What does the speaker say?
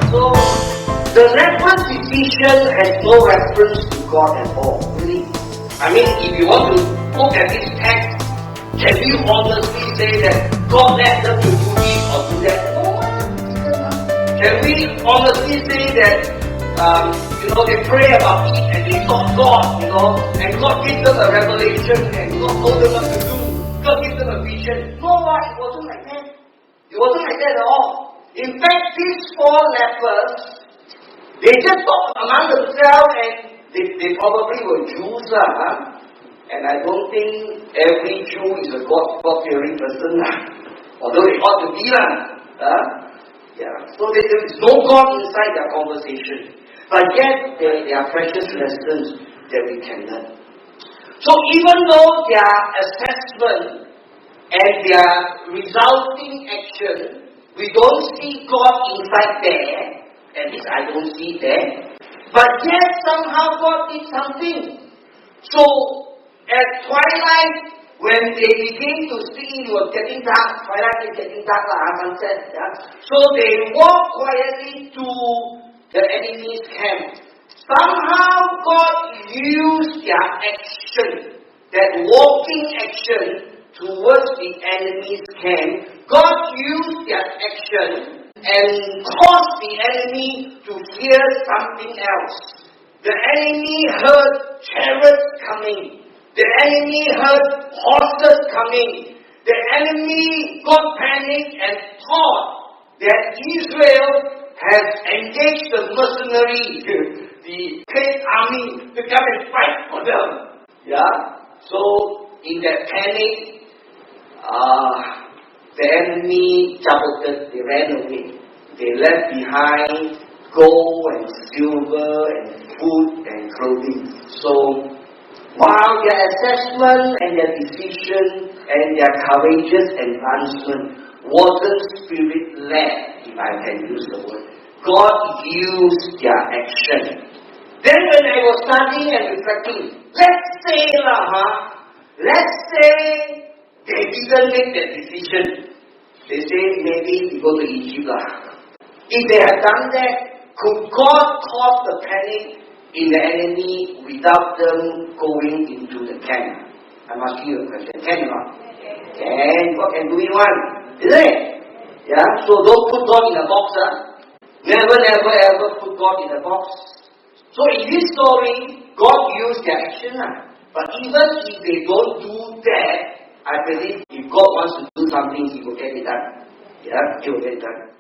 So, the lepers' decision has no reference to God at all, really. I mean, if you want to look at this text, can we honestly say that God led them to do this or do that? No. Can we honestly say that, they pray about it and they sought God, and God gave them a revelation and God told them what to do. God gave them a vision. No, it wasn't like that. It wasn't like that at all. In fact, these 4 lepers, they just talked among themselves and they probably were Jews. And I don't think every Jew is a God-fearing person. Although they ought to be. So there is no God inside their conversation. But yet, there are precious lessons that we can learn. So even though their assessment and their resulting action, we don't see God inside there, at least I don't see there, but yet somehow God did something. So at twilight, when they begin to see it was getting dark, twilight is getting dark, sunset, so they walk quietly to the enemy's camp. Somehow God used their action, that walking action towards the enemy's camp. God used their action and caused the enemy to fear something else. The enemy heard chariots coming. The enemy heard horses coming. The enemy got panicked and thought that Israel has engaged the mercenary, the great army, to come and fight for them. So in that panic, the enemy jabbeted, they ran away. They left behind gold and silver and food and clothing. So while their assessment and their decision and their courageous advancement wasn't spirit-led, if I can use the word, God used their action. Then when I was studying and reflecting, let's say they didn't make that decision. They say maybe we go to Egypt . If they had done that, could God cause the panic in the enemy without them going into the camp? I'm asking you a question. Can or not? Can. God can do it one. Isn't it? So don't put God in a box. Never ever put God in a box. So in this story, God used their action. But even if they don't do that, I believe if God wants to do something, He will get it done. He will get it done.